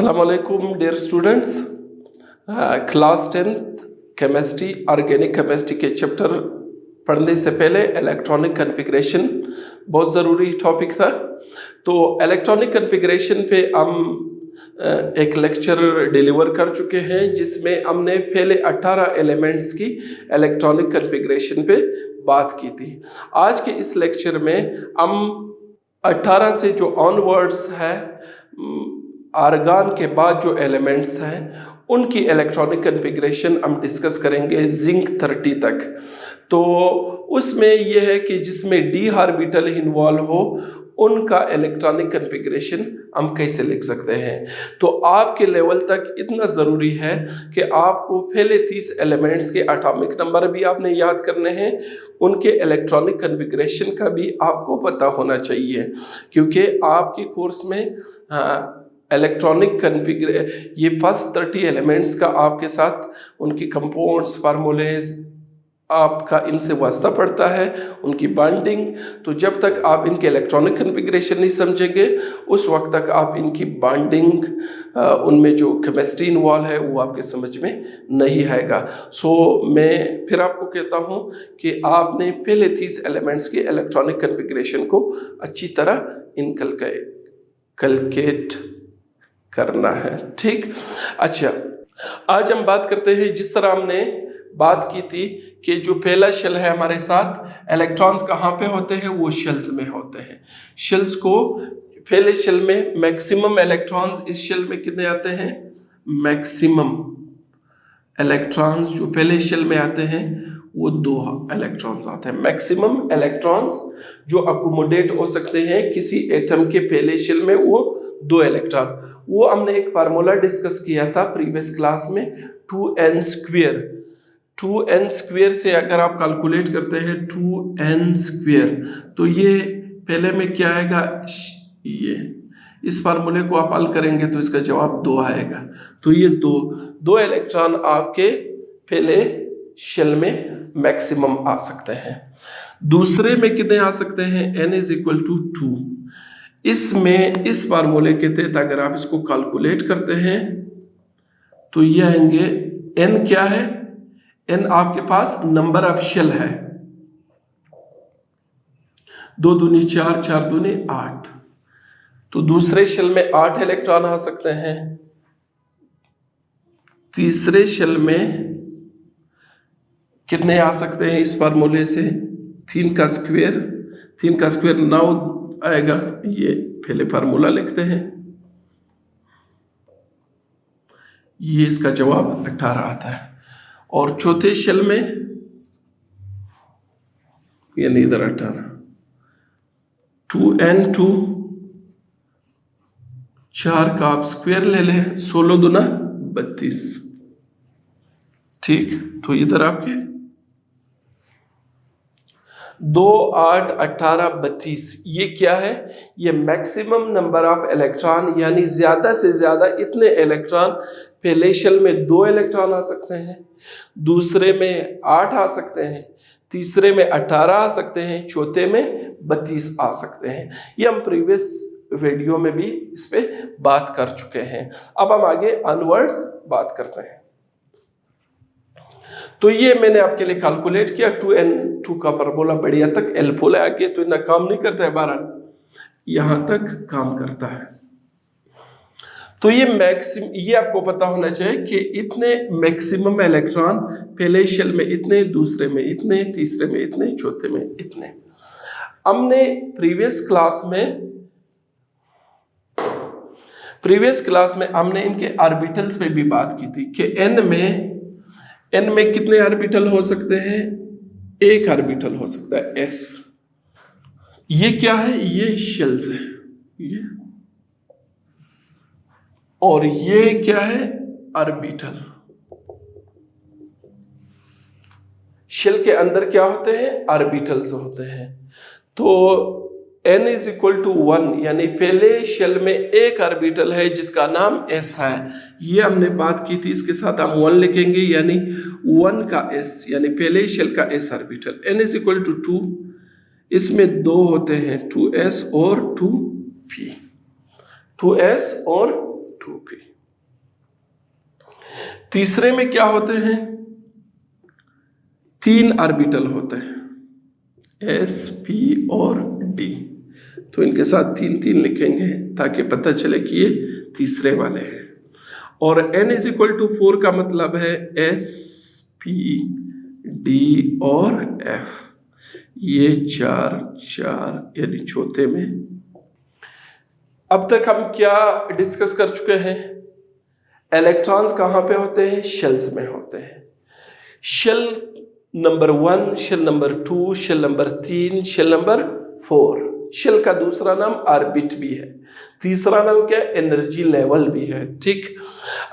अस्सलाम वालेकुम dear students. Class 10th chemistry organic chemistry के चैप्टर पढ़ने से पहले इलेक्ट्रॉनिक कॉन्फ़िगरेशन बहुत ज़रूरी टॉपिक था। तो इलेक्ट्रॉनिक कॉन्फ़िगरेशन पे हम एक लेक्चर डिलीवर कर चुके हैं जिसमें हमने पहले 18 एलिमेंट्स की इलेक्ट्रॉनिक कॉन्फ़िगरेशन पे बात की थी। आज के इस लेक्चर में हम 18 से जो ऑनवर्ड्स है आर्गन के बाद जो एलिमेंट्स हैं उनकी इलेक्ट्रॉनिक कॉन्फ़िगरेशन हम डिस्कस करेंगे जिंक 30 तक। तो उसमें यह है कि जिसमें डी ऑर्बिटल इन्वॉल्व हो उनका इलेक्ट्रॉनिक कॉन्फ़िगरेशन हम कैसे लिख सकते हैं। तो आपके लेवल तक इतना ज़रूरी है कि आपको पहले 30 एलिमेंट्स के एटॉमिक नंबर भी आपने याद करने हैं, उनके इलेक्ट्रॉनिक कॉन्फ़िगरेशन का भी आपको पता होना चाहिए, क्योंकि आपके कोर्स में इलेक्ट्रॉनिक ये फर्स्ट 30 एलिमेंट्स का आपके साथ उनकी कंपाउंड्स फार्मूलेज आपका इनसे वास्ता पड़ता है, उनकी बॉन्डिंग। तो जब तक आप इनके इलेक्ट्रॉनिक कॉन्फ़िगरेशन नहीं समझेंगे उस वक्त तक आप इनकी बॉन्डिंग उनमें जो केमिस्ट्री इन्वॉल्व है वो आपके समझ में नहीं आएगा। सो मैं फिर आपको कहता हूँ कि आपने पहले 30 एलिमेंट्स के इलेक्ट्रॉनिक कॉन्फ़िगरेशन को अच्छी तरह इनकलकेट करना है। ठीक, अच्छा, आज हम बात करते हैं जिस तरह हमने बात की थी कि जो पहला शेल है हमारे साथ इलेक्ट्रॉन्स कहाँ पे होते हैं, वो शेल्स में होते हैं। शेल्स को पहले शेल में मैक्सिमम इलेक्ट्रॉन्स, इस शेल में कितने आते हैं, मैक्सिमम इलेक्ट्रॉन्स जो पहले शेल में आते हैं वो 2 इलेक्ट्रॉन्स आते हैं। मैक्सिमम इलेक्ट्रॉन्स जो अकोमोडेट हो सकते हैं किसी एटम के पहले शेल में वो 2 इलेक्ट्रॉन। वो हमने एक फार्मूला डिस्कस किया था प्रीवियस क्लास में, 2n स्क्वायर। 2n स्क्वायर से अगर आप कैलकुलेट करते हैं 2n स्क्वायर तो ये पहले में क्या आएगा, ये इस फार्मूले को आप हल करेंगे तो इसका जवाब 2 आएगा। तो ये दो इलेक्ट्रॉन आपके पहले शेल में मैक्सिमम आ सकते हैं। दूसरे में कितने आ सकते हैं, n इज इक्वल टू 2। इसमें इस फार्मूले के तहत अगर आप इसको कैलकुलेट करते हैं तो ये आएंगे, n क्या है, n आपके पास नंबर ऑफ शेल है, 2 दूनी 4, 4 दूनी 8। तो दूसरे शेल में 8 इलेक्ट्रॉन आ सकते हैं। तीसरे शेल में कितने आ सकते हैं इस फार्मूले से, 3 का स्क्वायर 9 आएगा। ये पहले फार्मूला लिखते हैं, ये इसका जवाब 18 आता है। और चौथे शेल में यानी इधर 18, 2n2, 4 का आप स्क्वायर ले लें, 16 दूना 32। ठीक, तो इधर आपके 2, 8, 18, 32 ये क्या है, ये मैक्सिमम नंबर ऑफ इलेक्ट्रॉन, यानी ज्यादा से ज्यादा इतने इलेक्ट्रॉन पहले शेल में 2 इलेक्ट्रॉन आ सकते हैं, दूसरे में 8 आ सकते हैं, तीसरे में 18 आ सकते हैं, चौथे में 32 आ सकते हैं। ये हम प्रीवियस वीडियो में भी इस पे बात कर चुके हैं। अब हम आगे ऑनवर्ड्स बात करते हैं। तो ये मैंने आपके लिए कैलकुलेट किया, 2n2 का फार्मूला बढ़िया तक हेल्पफुल है। आगे तो इतना काम नहीं करता है, 12 यहां तक काम करता है। तो ये आपको पता होना चाहिए कि इतने मैक्सिमम इलेक्ट्रॉन पहले शेल में इतने, दूसरे में इतने, तीसरे में इतने, चौथे में इतने। हमने प्रीवियस क्लास में हमने इनके ऑर्बिटल्स पे भी बात की थी कि n में कितने ऑर्बिटल हो सकते हैं, 1 ऑर्बिटल हो सकता है, s। ये क्या है, ये शेल्स है, ये, और ये क्या है, ऑर्बिटल। शेल के अंदर क्या होते हैं, ऑर्बिटल्स होते हैं। तो n इज इक्वल टू 1, यानी पहले शेल में 1 ऑर्बिटल है जिसका नाम s है। ये हमने बात की थी, इसके साथ हम 1 लिखेंगे, यानी 1 का s, यानी पहले शेल का s orbital. n is equal to 2, इसमें 2 होते हैं, 2s और 2p, 2s और 2p। तीसरे में क्या होते हैं, 3 ऑर्बिटल होते हैं, S, P और D। तो इनके साथ 3 लिखेंगे ताकि पता चले कि ये तीसरे वाले हैं। और N = 4 का मतलब है S, P, D और F, ये 4 यानी चौथे में। अब तक हम क्या डिस्कस कर चुके हैं, इलेक्ट्रॉन्स कहाँ पे होते हैं, शेल्स में होते हैं। Shell number 1, shell number 2, shell number 3, shell number 4। Shell का दूसरा नाम ऑर्बिट भी है, तीसरा नाम क्या, एनर्जी लेवल भी है, ठीक।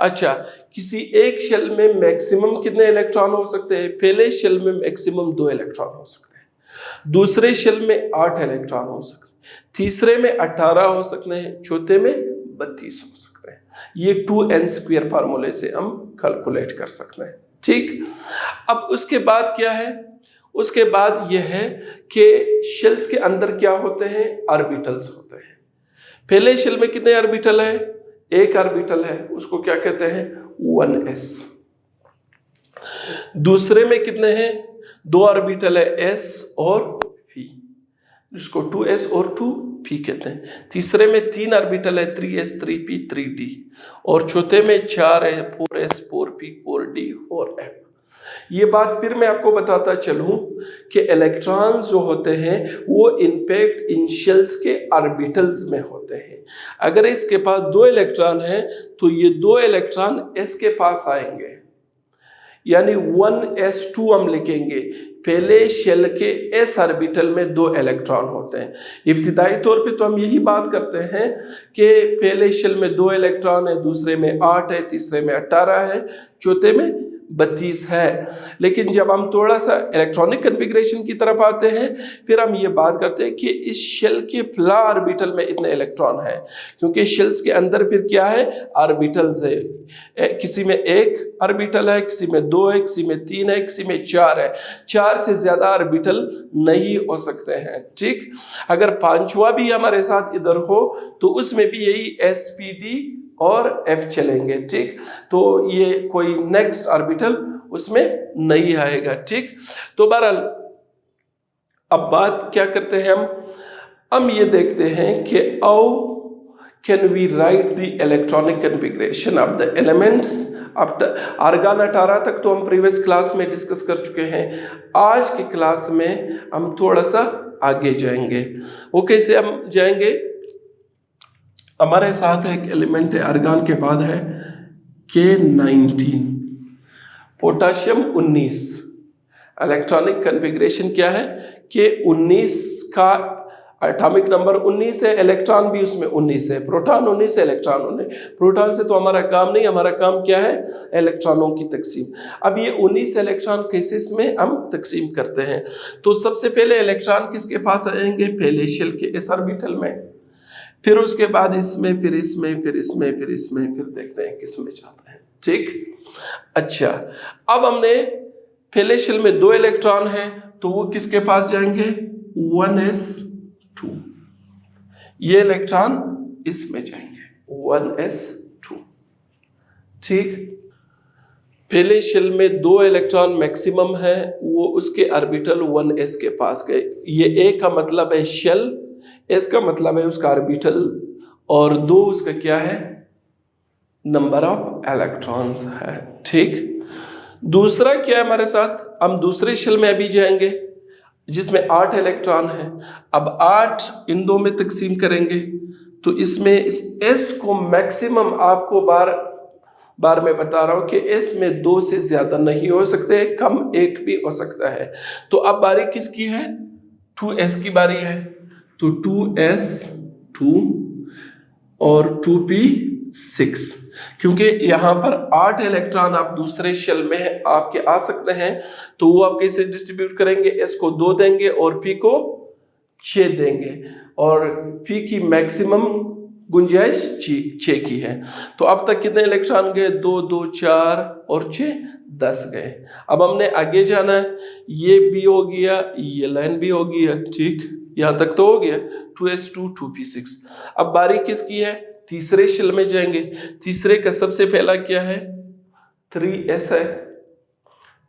अच्छा, किसी एक शेल में मैक्सिमम कितने इलेक्ट्रॉन हो सकते हैं, पहले शेल में मैक्सिमम 2 इलेक्ट्रॉन हो सकते हैं, दूसरे शेल में 8 इलेक्ट्रॉन हो सकते हैं, तीसरे में 18 हो सकते हैं, चौथे में 32 हो सकते हैं। ये 2n² फार्मूले से हम कैलकुलेट कर सकते हैं, ठीक। अब उसके बाद क्या है, उसके बाद यह है कि शेल्स के अंदर क्या होते हैं, ऑर्बिटल्स होते हैं। पहले शेल में कितने ऑर्बिटल है, एक ऑर्बिटल है, उसको क्या कहते हैं, 1s। दूसरे में कितने हैं, 2 ऑर्बिटल है, s और p, जिसको 2s और 2p कहते हैं। तीसरे में 3 ऑर्बिटल है, 3s, 3p, 3d। और चौथे में 4 है, 4s, 4p, 4d, 4f। ये बात फिर मैं आपको बताता चलूं कि इलेक्ट्रॉन्स जो होते हैं वो इनफैक्ट इन शेल्स के ऑर्बिटल्स में होते हैं। अगर इसके पास 2 इलेक्ट्रॉन हैं तो ये 2 इलेक्ट्रॉन s के पास आएंगे, यानी 1s2 हम लिखेंगे। पहले शेल के s ऑर्बिटल में 2 इलेक्ट्रॉन होते हैं। इब्तिदाई तौर पे तो हम यही बात करते हैं कि पहले शेल में 2 इलेक्ट्रॉन है, दूसरे में 8 है, तीसरे में 18 है, चौथे में 32 है। लेकिन जब हम थोड़ा सा इलेक्ट्रॉनिक कन्फिग्रेशन की तरफ आते हैं, फिर हम ये बात करते हैं कि इस शेल के फ्ला ऑर्बिटल में इतने इलेक्ट्रॉन है, क्योंकि शेल्स के अंदर फिर क्या है, ऑर्बिटल्स है। किसी में 1 ऑर्बिटल है, किसी में 2 है, किसी में 3 है, किसी में 4 है। 4 से ज्यादा ऑर्बिटल नहीं हो सकते हैं, ठीक। अगर 5वां भी हमारे साथ इधर हो तो उसमें भी यही sp_d और f चलेंगे, ठीक। तो ये कोई नेक्स्ट ऑर्बिटल उसमें नहीं आएगा, ठीक। तो बहरहाल अब बात क्या करते हैं हम ये देखते हैं कि how can we write the electronic configuration of the elements. अब आर्गन 18 तक तो हम प्रीवियस क्लास में डिस्कस कर चुके हैं। आज की क्लास में हम थोड़ा सा आगे जाएंगे। वो कैसे हम जाएंगे, हमारे साथ एक एलिमेंट है आर्गन के बाद है K19, पोटाशियम 19। इलेक्ट्रॉनिक कन्फिग्रेशन क्या है, K19 का एटॉमिक नंबर 19 है, इलेक्ट्रॉन भी उसमें 19 है, प्रोटॉन 19 है, इलेक्ट्रॉन 19। प्रोटॉन से तो हमारा काम नहीं, हमारा काम क्या है, इलेक्ट्रॉनों की तकसीम। अब ये 19 इलेक्ट्रॉन केसेस में हम तकसीम करते हैं। तो सबसे पहले इलेक्ट्रॉन किसके पास आएंगे, पहले शेल के s ऑर्बिटल में, फिर उसके बाद इसमें, फिर इसमें, फिर इसमें, फिर इसमें, फिर देखते हैं किस में जाते हैं, ठीक। अच्छा, अब हमने पहले शेल में 2 इलेक्ट्रॉन हैं तो वो किसके पास जाएंगे, 1s2। ये इलेक्ट्रॉन इसमें जाएंगे, 1s2, ठीक। पहले शेल में 2 इलेक्ट्रॉन मैक्सिमम है, वो उसके ऑर्बिटल 1s के पास गए। ये a का मतलब है शेल, s का मतलब है उसका ऑर्बिटल, और 2 उसका क्या है, नंबर ऑफ इलेक्ट्रॉन्स है, ठीक। दूसरा क्या है हमारे साथ, हम दूसरे शेल में अभी जाएंगे जिसमें 8 इलेक्ट्रॉन है। अब 8 इन 2 में तकसीम करेंगे तो इसमें इस s को मैक्सिमम, आपको बार मैं बता रहा हूं कि s में 2 से ज्यादा नहीं हो सकते, कम 1 भी हो सकता है। तो अब बारी किसकी है, 2s की बारी है। तो 2s2 और 2p6, क्योंकि यहाँ पर 8 इलेक्ट्रॉन आप दूसरे शेल में आपके आ सकते हैं, तो वो आप कैसे डिस्ट्रीब्यूट करेंगे, s को 2 देंगे और p को 6 देंगे, और p की मैक्सिमम गुंजाइश 6 की है। तो अब तक कितने इलेक्ट्रॉन गए, 2, 2, 4 और 6, 10 गए। अब हमने आगे जाना है, ये भी हो गया, ये लाइन भी हो गया, ठीक, यहाँ तक तो हो गया, 2s2 2p6। अब बारी किसकी है, तीसरे शेल में जाएंगे। तीसरे का सबसे पहला क्या है, 3s है,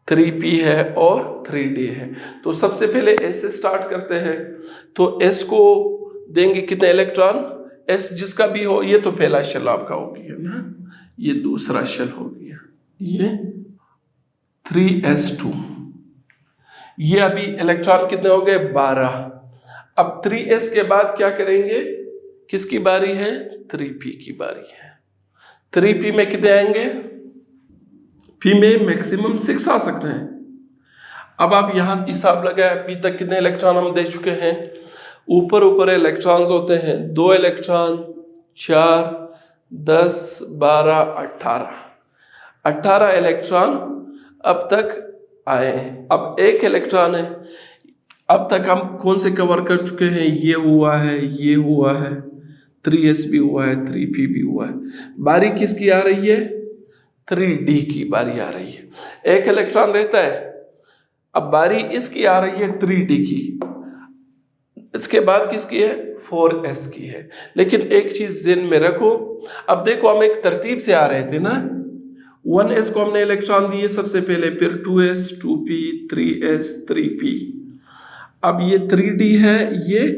3p है और 3d है। तो सबसे पहले s से स्टार्ट करते हैं। तो s को देंगे कितने इलेक्ट्रॉन, s जिसका भी हो, ये तो पहला शेल आपका हो गया ना, ये दूसरा शेल हो गया, ये 3s2, ये अभी इलेक्ट्रॉन कितने हो गए 12। अब 3s के बाद क्या करेंगे, किसकी बारी है, 3p की बारी है। 3p में कितने आएंगे, p में मैक्सिमम 6 आ सकते हैं। अब आप यहां हिसाब लगाए, अभी तक कितने इलेक्ट्रॉन हम दे चुके हैं, ऊपर इलेक्ट्रॉन्स होते हैं, 2 इलेक्ट्रॉन, 4, 10, 12, 18 इलेक्ट्रॉन अब तक आए हैं। अब 1 इलेक्ट्रॉन है, अब तक हम कौन से कवर कर चुके हैं, ये हुआ है, ये हुआ है, 3s भी हुआ है, 3p भी हुआ है। बारी किसकी आ रही है, 3d की बारी आ रही है। 1 इलेक्ट्रॉन रहता है, अब बारी इसकी आ रही है 3d की, इसके बाद किसकी है, 4s की है। लेकिन एक चीज ज़हन में रखो, अब देखो हम एक तरतीब से आ रहे थे ना, 1s को हमने इलेक्ट्रॉन दिए सबसे पहले, फिर 2s, 2p, 3s, 3p, अब ये 3d है, ये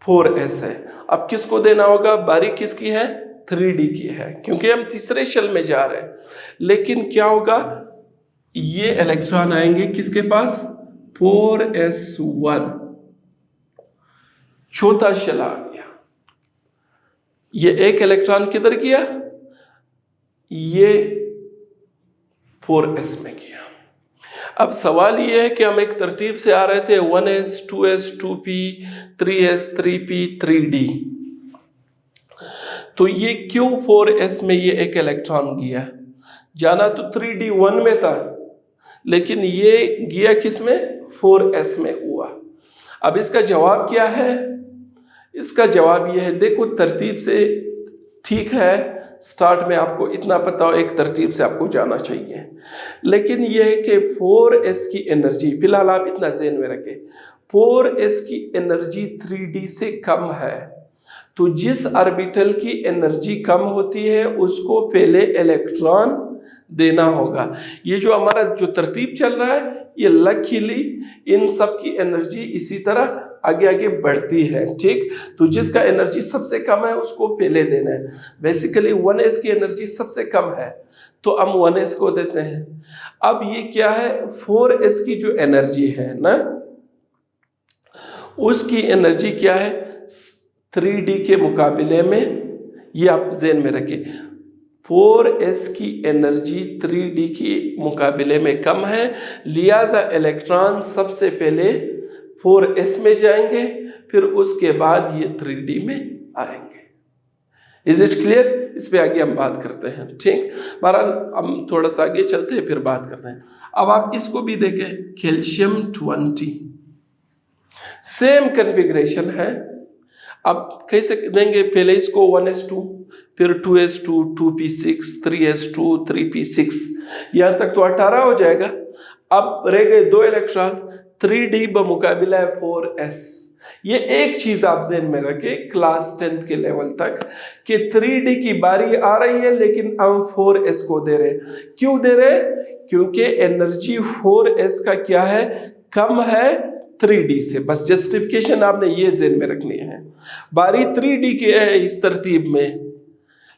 4s है। अब किसको देना होगा, बारी किसकी है, 3d की है, क्योंकि हम तीसरे शेल में जा रहे हैं। लेकिन क्या होगा, ये इलेक्ट्रॉन आएंगे किसके पास, 4s1, चौथा शेल आ गया। ये 1 इलेक्ट्रॉन किधर गया, ये 4s में गया। अब सवाल ये है कि हम एक तरतीब से आ रहे थे, 1s, 2s, 2p, 3s, 3p, 3d, तो ये क्यों 4s में ये 1 इलेक्ट्रॉन गया, जाना तो 3d 1 में था, लेकिन ये गया किस में, 4s में हुआ। अब इसका जवाब क्या है, इसका जवाब ये है, देखो तरतीब से ठीक है, स्टार्ट में आपको इतना पता हो, एक तरतीब से आपको जाना चाहिए, लेकिन यह है कि 4s की एनर्जी, फिलहाल आप इतना ज़हन में रखें, 4s की एनर्जी 3d से कम है। तो जिस ऑर्बिटल की एनर्जी कम होती है उसको पहले इलेक्ट्रॉन देना होगा। ये जो हमारा जो तरतीब चल रहा है, ये लकीली इन सब की एनर्जी इसी तरह आगे आगे बढ़ती है, ठीक। तो जिसका एनर्जी सबसे कम है उसको पहले देना है। बेसिकली 1s की एनर्जी सबसे कम है, तो हम 1s को देते हैं। अब ये क्या है, 4s की जो एनर्जी है ना, उसकी एनर्जी क्या है, 3d के मुकाबले में, ये आप ज़हन में रखिए, 4s की एनर्जी 3d की मुकाबले में कम है, लिहाजा इलेक्ट्रॉन सबसे पहले 4s में जाएंगे, फिर उसके बाद ये 3d में आएंगे। इज इट क्लियर, इस पे आगे हम बात करते हैं, ठीक। बहरहाल हम थोड़ा सा आगे चलते हैं, फिर बात करते हैं। अब आप इसको भी देखें, कैल्शियम 20, सेम कन्फिग्रेशन है। अब कैसे देंगे, पहले इसको 1s2, फिर 2s2, 2p6, 3s2, 3p6, यहाँ तक तो 18 हो जाएगा। अब रह गए 2 इलेक्ट्रॉन, 3d बमुकाबिला है 4s। ये एक चीज आप ज़हन में रखें क्लास 10th के लेवल तक, कि 3d की बारी आ रही है लेकिन हम 4s को दे रहे। क्यों दे रहे, क्योंकि एनर्जी 4s का क्या है, कम है 3d से। बस जस्टिफिकेशन आपने ये ज़हन में रखनी है। बारी 3d की है इस तरतीब में,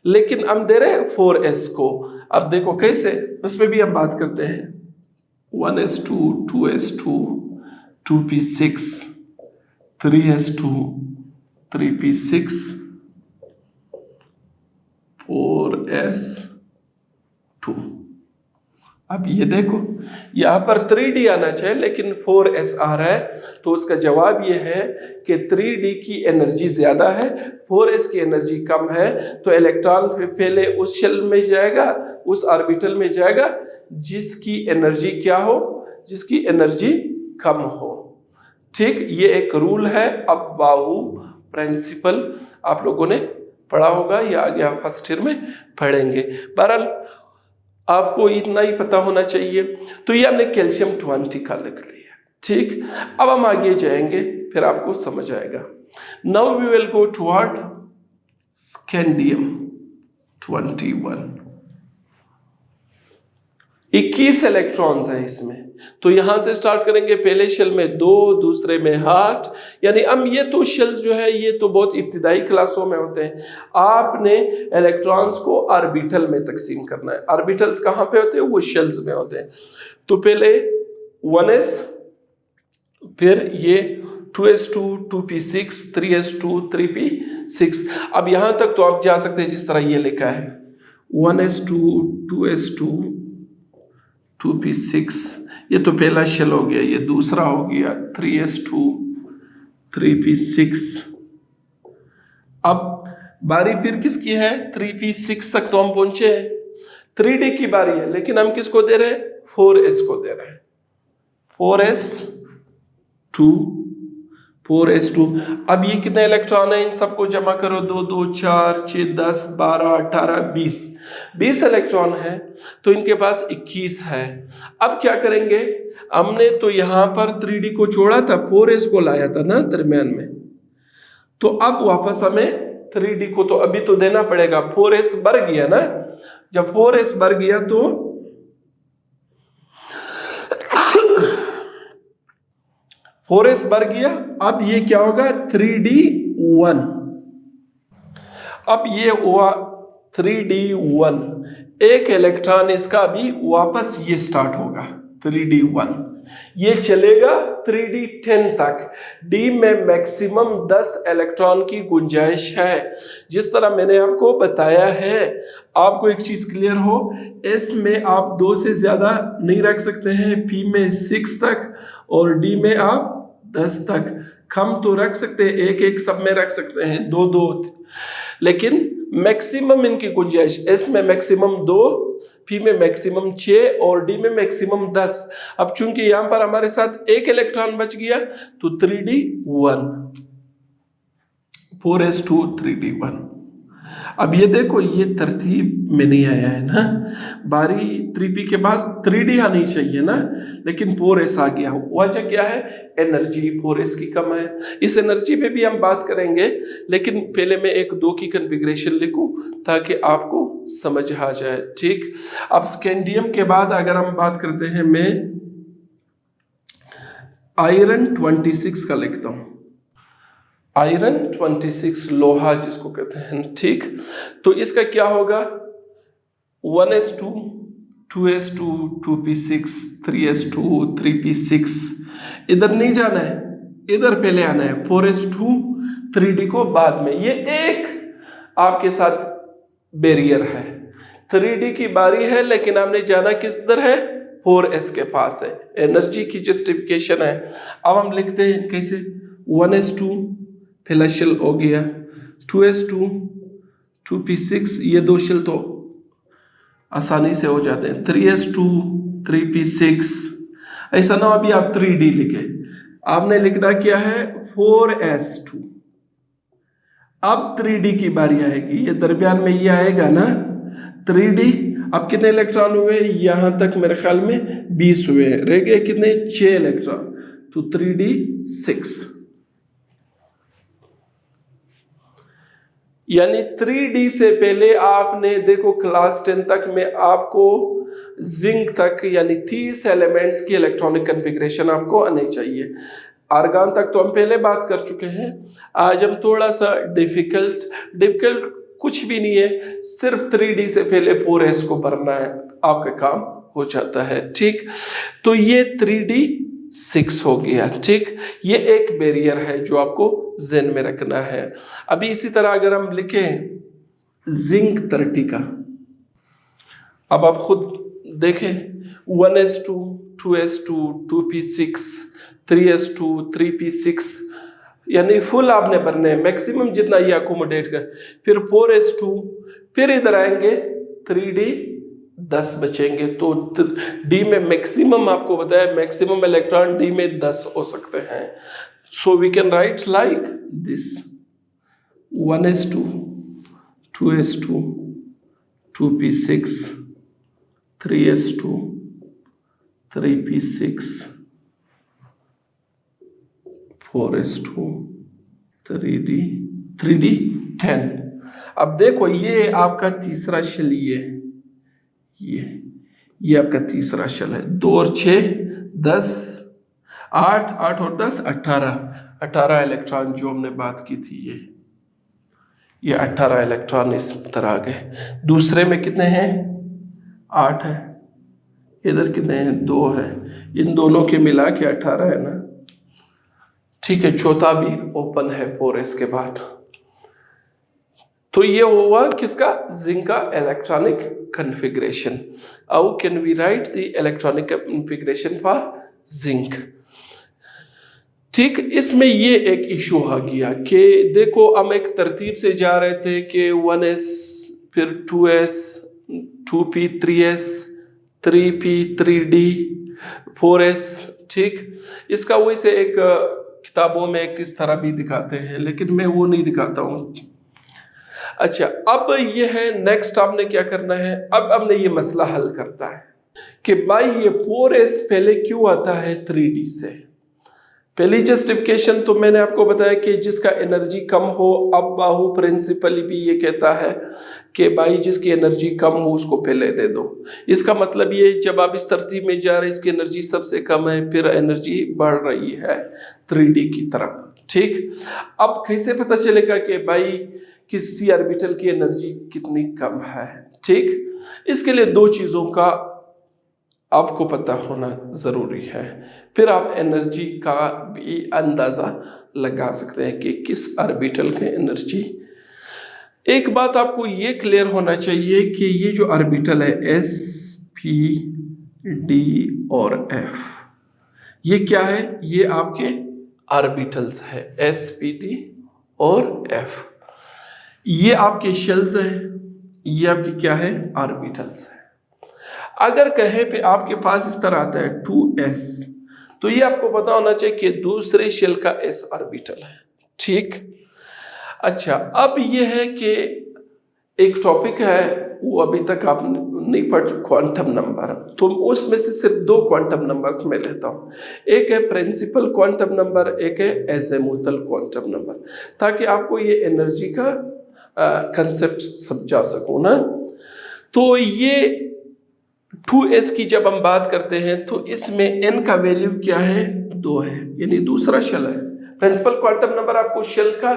लेकिन हम दे रहे हैं 4s को। अब देखो कैसे, उस पर भी हम बात करते हैं। 1s2, 2s2, 2p6, 3s2, 3p6, 4s2। अब ये देखो, यहाँ पर 3d आना चाहिए लेकिन 4s आ रहा है, तो उसका जवाब ये है कि 3d की एनर्जी ज़्यादा है, 4s की एनर्जी कम है। तो इलेक्ट्रॉन पहले उस शेल में जाएगा, उस ऑर्बिटल में जाएगा जिसकी एनर्जी क्या हो, जिसकी एनर्जी कम हो, ठीक। ये एक रूल है। अब बाहु प्रिंसिपल आप लोगों ने पढ़ा होगा या आगे आप फर्स्ट ईयर में पढ़ेंगे। बहरहाल आपको इतना ही पता होना चाहिए। तो ये हमने कैल्शियम 20 का लिख लिया, ठीक। अब हम आगे जाएंगे, फिर आपको समझ आएगा। Now we will go toward scandium 21। 21 electrons हैं इसमें। तो यहां से स्टार्ट करेंगे, पहले शेल में 2, दूसरे में 8, यानी अब ये तो शेल जो है ये तो बहुत इब्तिदाई क्लासों में होते हैं। आपने इलेक्ट्रॉन्स को ऑर्बिटल में तकसीम करना है। ऑर्बिटल्स कहाँ पे होते हैं? वो शेल्स में होते हैं। तो पहले 1s, फिर ये 2s2, 2p6, 3s2, 3p6। अब यहां तक तो आप जा सकते हैं जिस तरह ये लिखा है 1s2, 2s2, 2p6, ये तो पहला शेल हो गया, ये दूसरा हो गया 3s2, 3p6। अब बारी फिर किसकी है? 3p6 तक तो हम पहुंचे हैं, 3d की बारी है, लेकिन हम किसको दे रहे हैं? 4s को दे रहे हैं। 4s2, 4s2। अब ये कितने इलेक्ट्रॉन है? इन सबको जमा करो, 2, 2, 4, 6, 10, 12, 18, 20 इलेक्ट्रॉन है। तो इनके पास 21 है। अब क्या करेंगे? हमने तो यहां पर 3d को छोड़ा था, 4s को लाया था ना दरमियान में, तो अब वापस हमें 3d को तो अभी तो देना पड़ेगा। 4s बढ़ गया ना, जब 4s बढ़ गया तो 4s बढ़ गया। अब ये क्या होगा? 3d1। अब ये हुआ 3d1, एक इलेक्ट्रॉन इसका अभी वापस ये स्टार्ट होगा 3d1, ये चलेगा 3d10 तक। d में मैक्सिमम 10 इलेक्ट्रॉन की गुंजाइश है। जिस तरह मैंने आपको बताया है, आपको एक चीज क्लियर हो, s में आप 2 से ज्यादा नहीं रख सकते हैं, p में 6 तक और d में आप 10 तक। कम तो रख सकते हैं, 1-1 सब में रख सकते हैं, 2-2, लेकिन मैक्सिमम इनकी गुंजाइश s में मैक्सिमम 2, p में मैक्सिमम 6 और d में मैक्सिमम 10। अब चूंकि यहां पर हमारे साथ एक इलेक्ट्रॉन बच गया तो 3d1, 4s2, 3d1। अब ये देखो, ये तरतीब में नहीं आया है ना, बारी 3p के पास 3d आनी चाहिए ना, लेकिन 4s आ गया। वजह क्या है? एनर्जी 4s की कम है। इस एनर्जी पे भी हम बात करेंगे, लेकिन पहले मैं 1-2 की कन्फिग्रेशन लिखूं ताकि आपको समझ आ जाए। ठीक, अब स्कैंडियम के बाद अगर हम बात करते हैं, मैं आयरन 26 का लिखता हूं, आयरन 26, लोहा जिसको कहते हैं। ठीक, तो इसका क्या होगा? 1s2, 2s2, 2p6, 3s2, 3p6। इधर नहीं जाना है, इधर पहले आना है, 4s2, 3d को बाद में। ये एक आपके साथ बैरियर है, 3d की बारी है, लेकिन हमने जाना किधर है? 4s के पास है। एनर्जी की जस्टिफिकेशन है। अब हम लिखते हैं कैसे? 1s2 पहला शेल हो गया, 2s2, 2p6, ये 2 शेल तो आसानी से हो जाते हैं, 3s2, 3p6। ऐसा ना अभी आप 3d लिखे, आपने लिखना क्या है? 4s2। अब 3d की बारी आएगी, ये दरमियान में ये आएगा ना 3d। अब कितने इलेक्ट्रॉन हुए? यहां तक मेरे ख्याल में 20 हुए हैं, रह गए कितने? 6 इलेक्ट्रॉन, तो 3d6। यानी 3d से पहले आपने देखो, क्लास 10 तक में आपको जिंक तक यानी 30 एलिमेंट्स की इलेक्ट्रॉनिक कन्फिग्रेशन आपको आनी चाहिए। आर्गन तक तो हम पहले बात कर चुके हैं। आज हम थोड़ा सा डिफिकल्ट कुछ भी नहीं है, सिर्फ 3d से पहले 4s को भरना है, आपका काम हो जाता है। ठीक, तो ये 3d6 हो गया। ठीक, ये एक बैरियर है जो आपको ज़हन में रखना है। अभी इसी तरह अगर हम लिखें जिंक 30 का, अब आप खुद देखें 1s2, 2s2, 2p6, 3s2, 3p6, यानी फुल आपने भरने हैं, मैक्सिमम जितना ये अकोमोडेट कर। फिर 4s2, फिर इधर आएंगे 3d10 बचेंगे। तो d में मैक्सिमम आपको बताया, मैक्सिमम इलेक्ट्रॉन d में 10 हो सकते हैं। So we can write like this 1s2, 2s2, 2p6, 3s2, 3p6, 4s2, 3d10। अब देखो, ये आपका तीसरा शेल, ये ये आपका तीसरा शेल है। 2 और 6 10, 8 8 और 10 18 इलेक्ट्रॉन जो हमने बात की थी, ये 18 इलेक्ट्रॉन इस तरह आ गए। दूसरे में कितने हैं? 8 है। इधर कितने हैं? 2 है। इन दोनों के मिला के 18 है ना, ठीक है। चौथा भी ओपन है 4s के बाद। तो ये हुआ किसका? जिंक का electronic configuration. How can we write the electronic configuration for zinc? ठीक, इसमें ये एक इशू आ गया कि देखो हम एक तरतीब से जा रहे थे कि 1s फिर 2s 2p 3s 3p 3d 4s, ठीक। इसका वही से एक किताबों में किस तरह भी दिखाते हैं, लेकिन मैं वो नहीं दिखाता हूँ। अच्छा, अब ये है नेक्स्ट आपने क्या करना है। अब हमने ये मसला हल करना है कि भाई ये 4s पहले क्यों आता है 3d से। पहली जस्टिफिकेशन तो मैंने आपको बताया कि जिसका एनर्जी कम हो। अब बाहु प्रिंसिपल भी ये कहता है कि भाई जिसकी एनर्जी कम हो उसको पहले दे दो। इसका मतलब ये जब आप इस तरतीब में जा रहे हैं, इसकी एनर्जी सबसे कम है, फिर एनर्जी बढ़ रही है 3d की तरफ, ठीक। अब कैसे पता चलेगा कि भाई किसी ऑर्बिटल की एनर्जी कितनी कम है, ठीक। इसके लिए 2 चीज़ों का आपको पता होना ज़रूरी है, फिर आप एनर्जी का भी अंदाज़ा लगा सकते हैं कि किस ऑर्बिटल की एनर्जी। एक बात आपको ये क्लियर होना चाहिए कि ये जो ऑर्बिटल है S P D और F, ये क्या है? ये आपके ऑर्बिटल्स है S P D और F। ये आपके शेल्स हैं, ये आपके क्या है? ऑर्बिटल्स है। अगर कहे पे आपके पास इस तरह आता है 2s, तो ये आपको पता होना चाहिए कि दूसरे शेल का s ऑर्बिटल है, ठीक। अच्छा, अब ये है कि एक टॉपिक है वो अभी तक आप नहीं पढ़ चुके, क्वांटम नंबर। तो उसमें से सिर्फ 2 क्वांटम नंबर्स मैं लेता हूँ। एक है प्रिंसिपल क्वांटम नंबर, एक है एज़ेमुथल क्वांटम नंबर, ताकि आपको ये एनर्जी का कंसेप्ट समझा सकूँ ना। तो ये 2s की जब हम बात करते हैं तो इसमें n का वैल्यू क्या है? 2 है, यानी दूसरा शेल है। प्रिंसिपल क्वांटम नंबर आपको शेल का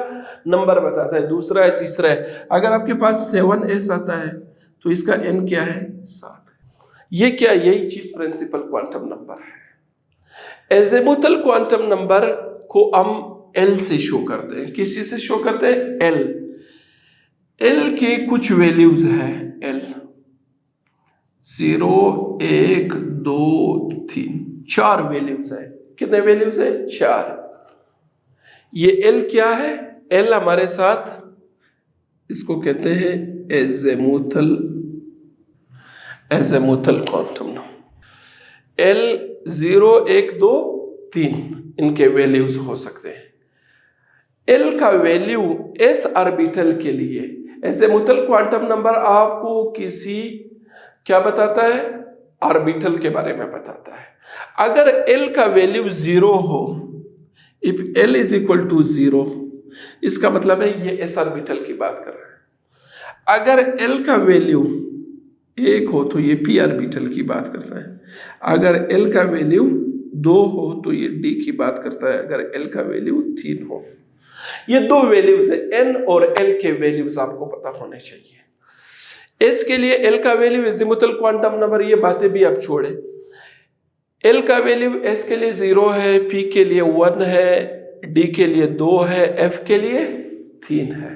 नंबर बताता है, दूसरा है, तीसरा है। अगर आपके पास 7s आता है तो इसका n क्या है? 7 है। ये क्या? यही चीज प्रिंसिपल क्वांटम नंबर है। एज़ेमुथल क्वांटम नंबर को हम l से शो करते हैं। किस चीज से शो करते हैं? l के कुछ वैल्यूज है। l 0 1 2 3 4 वैल्यूज है। कितने वैल्यूज है? 4। ये L क्या है? L हमारे साथ इसको कहते हैं एज़ेमुथल क्वांटम नंबर। L 0 1 2 3 इनके वैल्यूज हो सकते हैं। L का वैल्यू s ऑर्बिटल के लिए, एज़ेमुथल क्वांटम नंबर आपको किसी क्या बताता है? ऑर्बिटल के बारे में बताता है। अगर L का वैल्यू 0 हो, if L is equal to 0, इसका मतलब है ये s ऑर्बिटल की बात कर रहा है। अगर L का वैल्यू 1 हो तो ये p ऑर्बिटल की बात करता है। अगर L का वैल्यू 2 हो तो ये d की बात करता है। अगर L का वैल्यू 3 हो, ये 2 वैल्यूज है। n और L के वैल्यूज आपको पता होने चाहिए। S के लिए L का वैल्यू एज़ेमुथल क्वांटम नंबर, ये बातें भी आप छोड़े। L का वैल्यू S के लिए 0 है, P के लिए 1 है, D के लिए 2 है, F के लिए 3 है।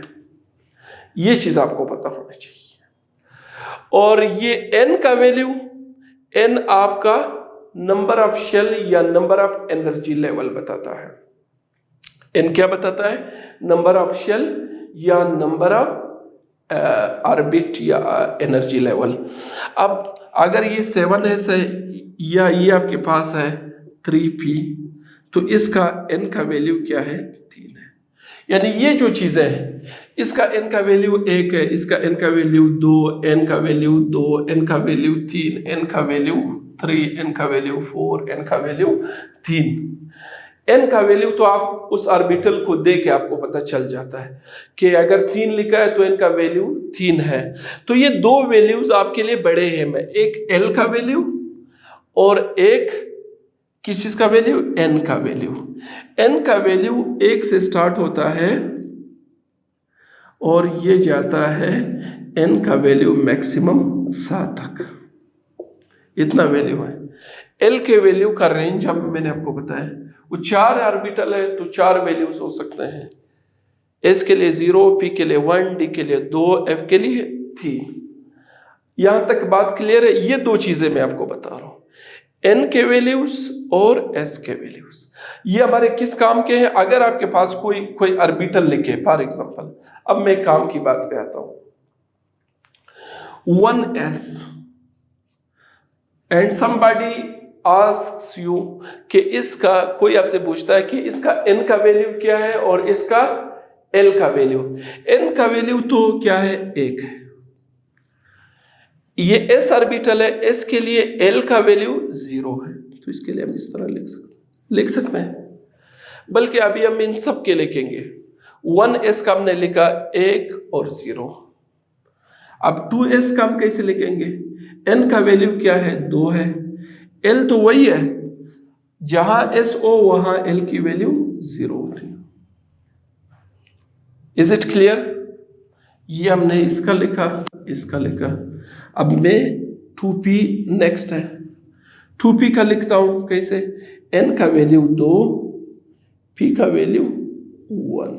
ये चीज आपको पता होना चाहिए। और ये N का वैल्यू, N आपका नंबर ऑफ शेल या नंबर ऑफ एनर्जी लेवल बताता है। N क्या बताता है? नंबर ऑफ शेल या नंबर ऑफ ऑर्बिट या एनर्जी लेवल। अब अगर ये 7s है या ये आपके पास है 3p, तो इसका n का वैल्यू क्या है? 3 है। यानी ये जो चीज़ें हैं, इसका n का वैल्यू 1 है, इसका n का वैल्यू 2, n का वैल्यू 2, n का वैल्यू 3, n का वैल्यू 3, n का वैल्यू 4, n का वैल्यू 3। n का वैल्यू तो आप उस ऑर्बिटल को दे के आपको पता चल जाता है कि अगर 3 लिखा है तो n का वैल्यू 3 है। तो ये दो वैल्यूज आपके लिए बड़े हैं, मैं एक l का वैल्यू और एक किस चीज का वैल्यू, n का वैल्यू। n का वैल्यू 1 से स्टार्ट होता है और ये जाता है n का वैल्यू मैक्सिमम 7 तक, इतना वैल्यू है। l के वैल्यू का रेंज अब मैंने आपको बताया, वो 4 ऑर्बिटल है तो 4 वैल्यूज हो सकते हैं। s के लिए 0, p के लिए 1, d के लिए 2, f के लिए 3। यहां तक बात क्लियर है? ये दो चीजें मैं आपको बता रहा हूं, n के वैल्यूज और s के वैल्यूज। ये हमारे किस काम के हैं? अगर आपके पास कोई ऑर्बिटल लिखे फॉर एग्जांपल, अब मैं काम की बात पे आता हूं, 1s and somebody asks you कि इसका, कोई आपसे पूछता है कि इसका n का वैल्यू क्या है और इसका l का वैल्यू। n का वैल्यू तो क्या है, 1 है। ये s ऑर्बिटल है, s के लिए l का वैल्यू 0 है, तो इसके लिए हम इस तरह लिख सकते हैं। बल्कि अभी हम इन सब के लिखेंगे, 1s का हमने लिखा 1 और 0। अब 2s का हम कैसे लिखेंगे? n का वैल्यू क्या है, 2 है। l तो वही है, जहां s हो वहां l की वैल्यू 0 होती है। Is it clear? ये हमने इसका लिखा, इसका लिखा। अब मैं 2p नेक्स्ट है, 2p का लिखता हूं कैसे, n का वैल्यू 2, p का वैल्यू 1।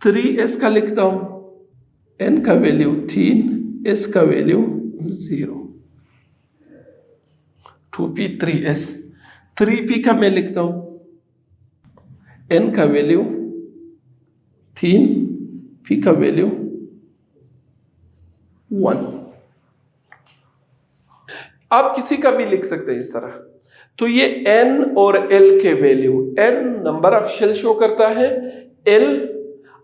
3s का लिखता हूं, n का वैल्यू 3, s का वैल्यू 0। 2p 3s। 3p का मैं लिखता हूं, n का वैल्यू 3, p का वैल्यू 1। आप किसी का भी लिख सकते हैं इस तरह। तो ये n और l के value, n number of shell show करता है, l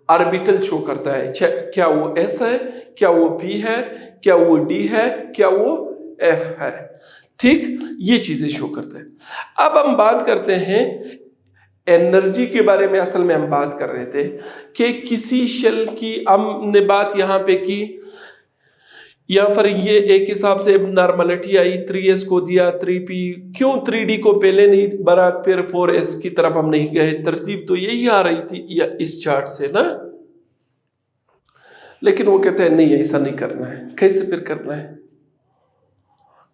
ऑर्बिटल शो करता है, क्या वो s है, क्या वो p है, क्या वो d है, क्या वो f है। ठीक, ये चीजें शो करते हैं। अब हम बात करते हैं एनर्जी के बारे में। असल में हम बात कर रहे थे कि किसी शेल की, हमने बात यहां पे की, यहां पर ये एक हिसाब से नॉर्मलिटी आई, 3s को दिया 3p, क्यों 3d को पहले नहीं भरा फिर 4s की तरफ हम नहीं गए? तरतीब तो यही आ रही थी या इस चार्ट से ना, लेकिन वो कहते हैं नहीं ऐसा नहीं करना है। कैसे फिर करना है?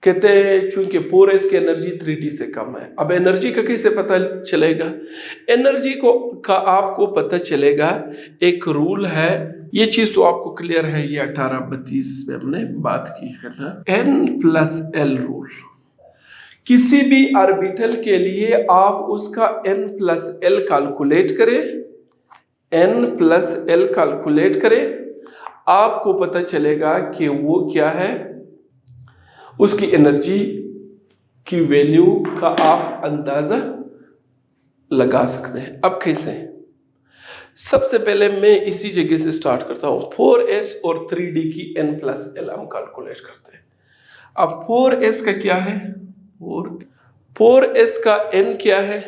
कहते हैं चूंकि 4s की एनर्जी 3d से कम है। अब एनर्जी का कैसे पता चलेगा? एनर्जी को का आपको पता चलेगा, एक रूल है, ये चीज तो आपको क्लियर है, ये 1832 में हमने बात की है ना, n+l रूल। किसी भी ऑर्बिटल के लिए आप उसका n+l कैलकुलेट करें, n+l कैलकुलेट करें, आपको पता चलेगा कि वो क्या है, उसकी एनर्जी की वैल्यू का आप अंदाजा लगा सकते हैं। अब कैसे? सबसे पहले मैं इसी जगह से स्टार्ट करता हूं, 4s और 3d की n+l हम कैलकुलेट करते हैं। अब 4s का क्या है, 4s का n क्या है,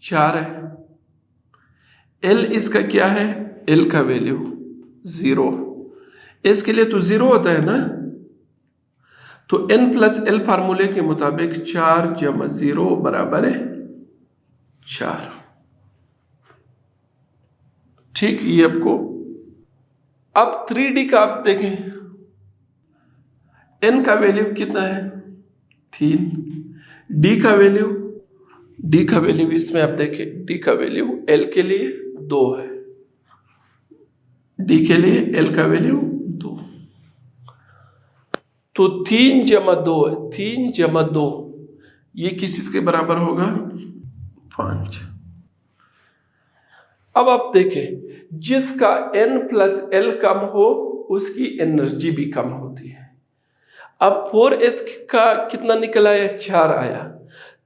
4 है। l इसका क्या है, l का वैल्यू 0, s के लिए तो 0 होता है ना, तो n+l फार्मूले के मुताबिक 4 + 0 बराबर है 4। ठीक, ये आपको। अब 3d का आप देखें, n का वैल्यू कितना है, 3। d का वैल्यू इसमें आप देखें, d का वैल्यू l के लिए 2 है, d के लिए l का वैल्यू 2, तो 3 + 2, 3 + 2 ये किस चीज के बराबर होगा, 5। अब आप देखें, जिसका n+l कम हो उसकी एनर्जी भी कम होती है। अब 4s का कितना निकल आया, 4 आया।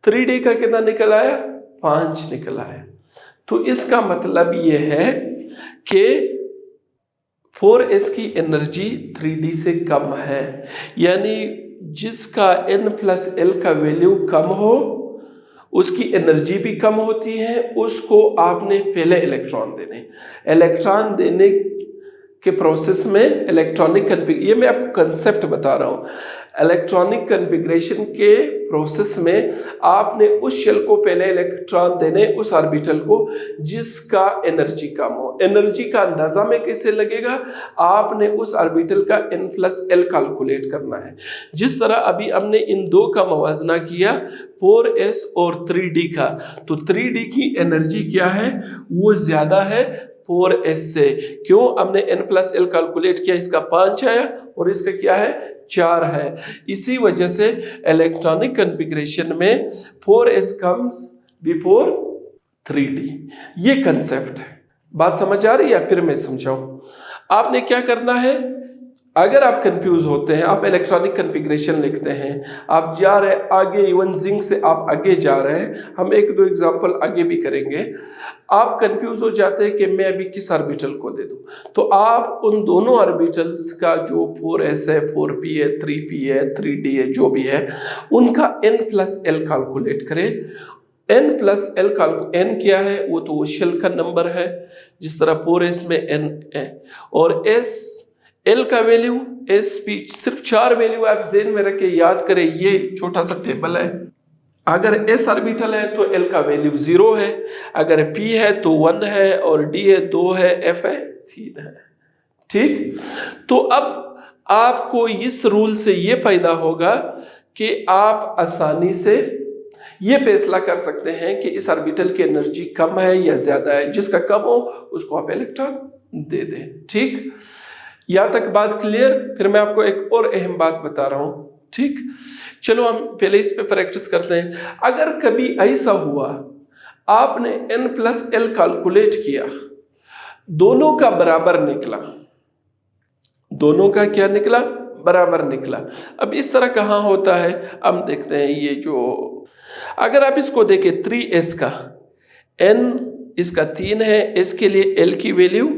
3d का कितना निकल आया, 5 निकल आया। तो इसका मतलब यह है कि 4s की एनर्जी 3d से कम है, यानी जिसका n+l का वैल्यू कम हो उसकी एनर्जी भी कम होती है, उसको आपने पहले इलेक्ट्रॉन देने, इलेक्ट्रॉन देने के प्रोसेस में इलेक्ट्रॉनिक कन्फिग, ये मैं आपको कंसेप्ट बता रहा हूँ। इलेक्ट्रॉनिक कन्फिग्रेशन के प्रोसेस में आपने उस शेल को पहले इलेक्ट्रॉन देने, उस ऑर्बिटल को जिसका एनर्जी कम हो। एनर्जी का अंदाजा में कैसे लगेगा, आपने उस ऑर्बिटल का n+l कैलकुलेट करना है। जिस तरह अभी हमने इन दो का मवाजना किया 4s और 3d का, तो 3d की एनर्जी क्या है, वो ज्यादा है 4s से। क्यों, हमने n+l कैलकुलेट किया, इसका 5 आया और इसका क्या है 4 है। इसी वजह से इलेक्ट्रॉनिक कन्फिग्रेशन में 4s कम्स बिफोर 3d। ये कंसेप्ट है। बात समझ आ रही है? फिर मैं समझाऊं। आपने क्या करना है, अगर आप कंफ्यूज होते हैं, आप इलेक्ट्रॉनिक कन्फिग्रेशन लिखते हैं, आप जा रहे हैं आगे, इवन जिंक से आप आगे जा रहे हैं, हम एक दो एग्जांपल आगे भी करेंगे, आप कंफ्यूज हो जाते हैं कि मैं अभी किस ऑर्बिटल को दे दूं, तो आप उन दोनों ऑर्बिटल्स का जो 4s है, 4p है, 3p है, 3d है, जो भी है, उनका n+l कैलकुलेट करें। n+l n क्या है, वो तो वो शेल का नंबर है, जिस तरह 4s में n है, और s l का वैल्यू, sp, सिर्फ 4 वैल्यू आप जेन में रख के याद करें। ये छोटा सा टेबल है, अगर s ऑर्बिटल है तो l का वैल्यू 0 है, अगर p है तो 1 है, और d है 2 है, f है 3 है। ठीक, तो अब आपको इस रूल से ये फायदा होगा कि आप आसानी से ये फैसला कर सकते हैं कि इस ऑर्बिटल की एनर्जी कम है या ज्यादा है। जिसका कम हो उसको आप इलेक्ट्रॉन दे दें। ठीक, यहां तक बात क्लियर? फिर मैं आपको एक और अहम बात बता रहा हूं। ठीक, चलो हम पहले इस पे प्रैक्टिस करते हैं। अगर कभी ऐसा हुआ आपने n+l कैलकुलेट किया, दोनों का बराबर निकला, दोनों का क्या निकला, बराबर निकला। अब इस तरह कहां होता है, हम देखते हैं। ये जो, अगर आप इसको देखें 3s का, n इसका 3 है, s के लिए l की वैल्यू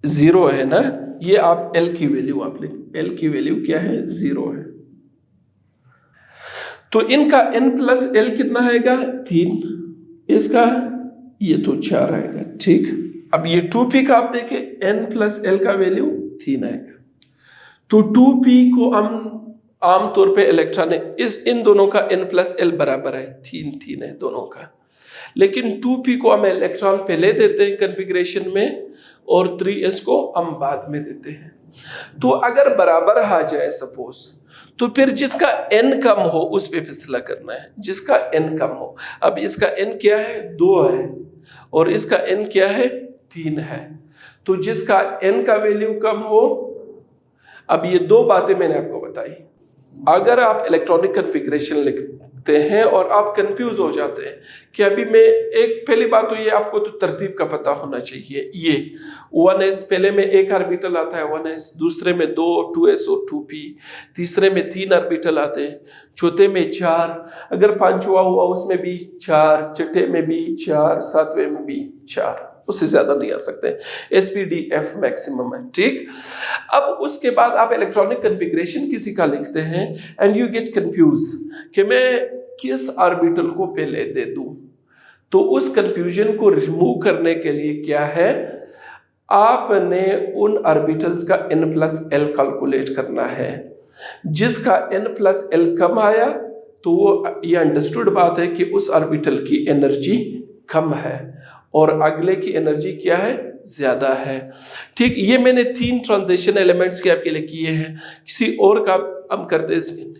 0 है ना, ये आप l की वैल्यू आप लिख, l की वैल्यू क्या है, 0 है। तो इनका n+l कितना आएगा, 3, इसका ये तो 4 आएगा। ठीक, अब ये 2p का आप देखें, n+l का वैल्यू 3 आएगा। तो 2p को हम आमतौर पे इलेक्ट्रॉनिक, इन दोनों का n+l बराबर है 3 है दोनों का, लेकिन 2p को हम इलेक्ट्रॉन पहले देते हैं कन्फिग्रेशन में, और 3s को हम बाद में देते हैं। तो अगर बराबर आ जाए सपोज, तो फिर जिसका n कम हो उस पे फैसला करना है, जिसका n कम हो। अब इसका n क्या है, 2 है, और इसका n क्या है, 3 है। तो जिसका n का वैल्यू कम हो, अब ये दो बातें मैंने आपको बताई। अगर आप इलेक्ट्रॉनिक कन्फिग्रेशन लिखते हैं और आप कंफ्यूज हो जाते हैं कि अभी मैं, एक पहली बात तो ये आपको तो तरतीब का पता होना चाहिए। ये 1s, पहले में एक ऑर्बिटल आता है 1s, दूसरे में 2s और 2p, तीसरे में 3 ऑर्बिटल आते हैं, चौथे में 4, अगर पांचवा हुआ उसमें भी 4, छठे में भी 4, सातवें में भी 4, उससे ज्यादा नहीं आ सकते। SPDF मैक्सिमम है। ठीक, अब उसके बाद आप इलेक्ट्रॉनिक कन्फिग्रेशन किसी का लिखते हैं एंड यू गेट कंफ्यूज कि मैं किस ऑर्बिटल को पहले दे दूं, तो उस कंफ्यूजन को रिमूव करने के लिए क्या है, आपने उन ऑर्बिटल्स का n+l कैलकुलेट करना है। जिसका n+l कम आया तो वो ये अंडरस्टूड बात है कि उस ऑर्बिटल की एनर्जी कम है और अगले की एनर्जी क्या है, ज्यादा है। ठीक, ये मैंने 3 ट्रांजिशन एलिमेंट्स के आपके लिए किए हैं, किसी और का हम करते हैं।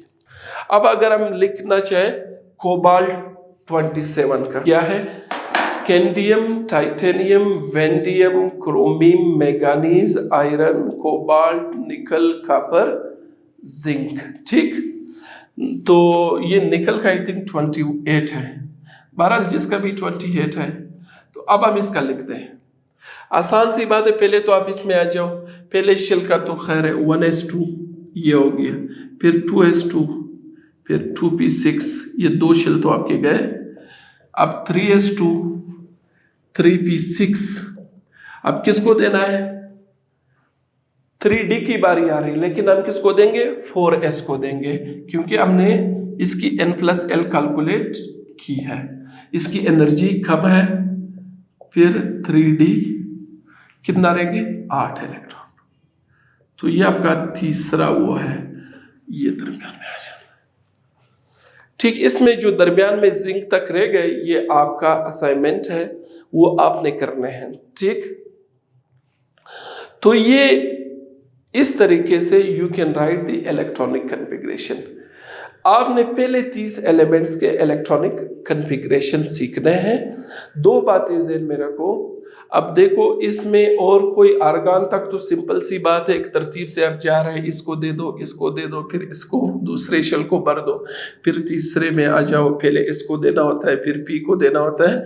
अब अगर हम लिखना चाहे कोबाल्ट 27 का क्या है, scandium, titanium, vanadium, chromium, manganese, iron, cobalt, nickel, copper, zinc. ठीक, तो ये निकल का आई थिंक 28 है, बहरहाल जिसका भी 28 है। तो अब हम इसका लिखते हैं, आसान सी बात है। पहले तो आप इसमें आ जाओ, पहले शेल का तो खैर है 1s2, ये हो गया, फिर 2s2, फिर 2p6, ये 2 शेल तो आपके गए। अब 3s2, 3p6, अब किसको देना है, 3d की बारी आ रही, लेकिन हम किसको देंगे, 4s को देंगे, क्योंकि हमने इसकी n+l कैलकुलेट की है, इसकी एनर्जी कम है, फिर 3d कितना रहेंगे 8 इलेक्ट्रॉन। तो ये आपका तीसरा वो है, ये दरमियान में आ जाता है। ठीक, इसमें जो दरमियान में जिंक तक रह गए ये आपका असाइनमेंट है, वो आपने करने हैं। ठीक, तो ये इस तरीके से you can write the electronic configuration. आपने पहले 30 एलिमेंट्स के इलेक्ट्रॉनिक कन्फिग्रेशन सीखने हैं। दो बातें ज़हन में रखो। अब देखो इसमें और कोई आर्गान तक तो सिंपल सी बात है, एक तरतीब से आप जा रहे हैं, इसको दे दो, इसको दे दो, फिर इसको दूसरे शेल को भर दो, फिर तीसरे में आ जाओ, पहले इसको देना होता है, फिर पी को देना होता है,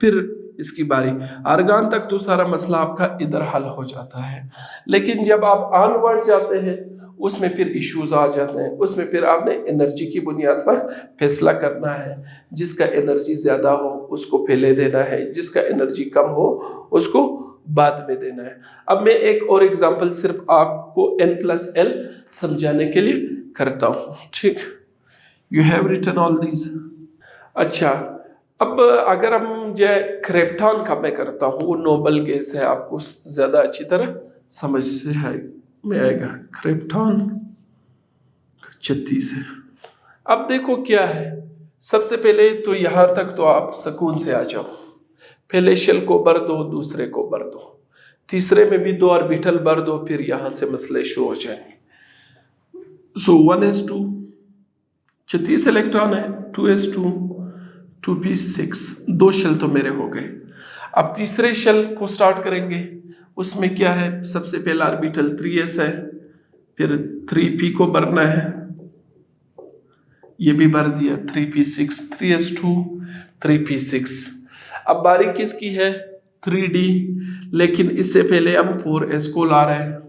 फिर इसकी बारी। आर्गान तक तो सारा मसला आपका इधर हल हो जाता है, लेकिन जब आप ऑनवर्ड जाते हैं उसमें फिर इश्यूज आ जाते हैं। उसमें फिर आपने एनर्जी की बुनियाद पर फैसला करना है, जिसका एनर्जी ज़्यादा हो उसको पहले देना है, जिसका एनर्जी कम हो उसको बाद में देना है। अब मैं एक और एग्जांपल सिर्फ आपको n+l समझाने के लिए करता हूँ। ठीक, you have written all these. अच्छा, अब अगर हम जो क्रिप्टॉन का मैं करता हूँ, वो नोबल गैस है, आपको ज़्यादा अच्छी तरह समझ से है में आएगा। क्रिप्टॉन 36 है। अब देखो क्या है, सबसे पहले तो यहाँ तक तो आप सुकून से आ जाओ। पहले शेल को भर दो, दूसरे को भर दो, तीसरे में भी 2 ऑर्बिटल भर दो, फिर यहाँ से मसले शुरू हो जाएंगे। सो 1s2 36 इलेक्ट्रॉन है, 2s2 2p6, 2 शेल तो मेरे हो गए। अब तीसरे शेल को स्टार्ट करेंगे। उसमें क्या है, सबसे पहला ऑर्बिटल 3s है, फिर 3p को भरना है, ये भी भर दिया, 3p6, 3s2 3p6। अब बारी किसकी है 3d, लेकिन इससे पहले हम 4s को ला रहे हैं,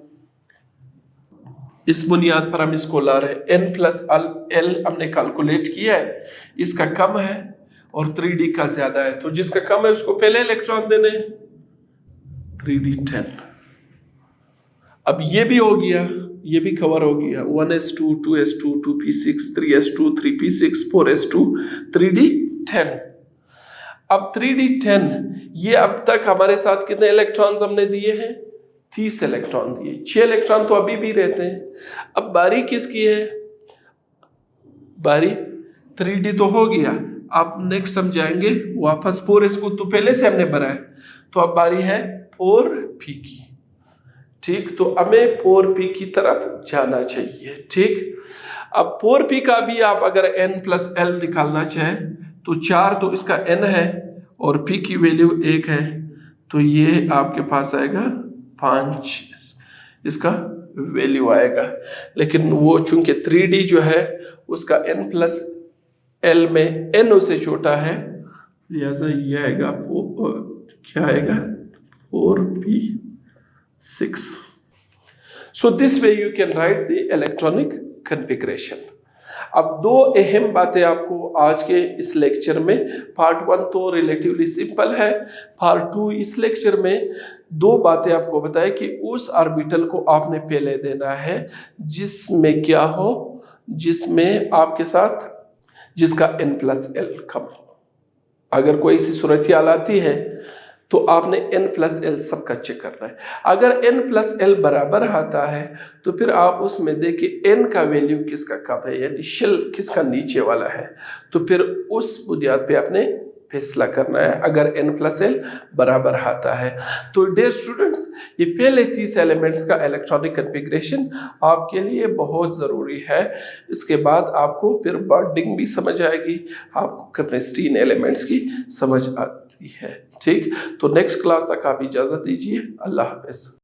इस बुनियाद पर हम इसको ला रहे हैं। n+l हमने कैलकुलेट किया है, इसका कम है और 3d का ज्यादा है, तो जिसका कम है उसको पहले इलेक्ट्रॉन देने, 3d10। अब ये भी हो गया, ये भी कवर हो गया, 1s2 2s2 2p6 3s2 3p6 4s2 3d10। अब 3d10 ये अब तक हमारे साथ कितने इलेक्ट्रॉन्स हमने दिए हैं, 30 इलेक्ट्रॉन दिए, 6 इलेक्ट्रॉन तो अभी भी रहते हैं। अब बारी किसकी है, बारी 3d तो हो गया। अब नेक्स्ट हम जाएंगे वापस 4s को तो पहले से हमने भरा है, तो अब बारी है 4p की। ठीक, तो हमें 4p की तरफ जाना चाहिए। ठीक, अब 4p का भी आप अगर n+l निकालना चाहें तो 4 तो इसका n है और p की वैल्यू 1 है, तो ये आपके पास आएगा 5 इसका वैल्यू आएगा। लेकिन वो चूंकि 3d जो है उसका n+l में n उससे छोटा है, लिहाजा ये आएगा क्या आएगा 4p6। So this way you can write the electronic configuration। अब 2 अहम बातें आपको आज के इस लेक्चर में, पार्ट 1 तो रिलेटिवली सिंपल है, पार्ट 2 इस लेक्चर में 2 बातें आपको बताए कि उस ऑर्बिटल को आपने पहले देना है जिसमें क्या हो, जिसमें आपके साथ जिसका n+l कम हो। अगर कोई ऐसी सूरत हाल आती है तो आपने n+l सबका चेक करना है। अगर n+l बराबर आता है तो फिर आप उसमें देखिए n का वैल्यू किसका कम है, यानी शेल किसका नीचे वाला है, तो फिर उस बुनियाद पे आपने फैसला करना है। अगर n+l बराबर आता है तो डियर स्टूडेंट्स, ये पहले 30 एलिमेंट्स का इलेक्ट्रॉनिक कन्फिग्रेशन आपके लिए बहुत ज़रूरी है। इसके बाद आपको फिर बॉन्डिंग भी समझ आएगी, आपको केमिस्ट्री इन एलिमेंट्स की समझ आती है। ठीक, तो नेक्स्ट क्लास तक आप इजाज़त दीजिए। अल्लाह हाफ़िज़।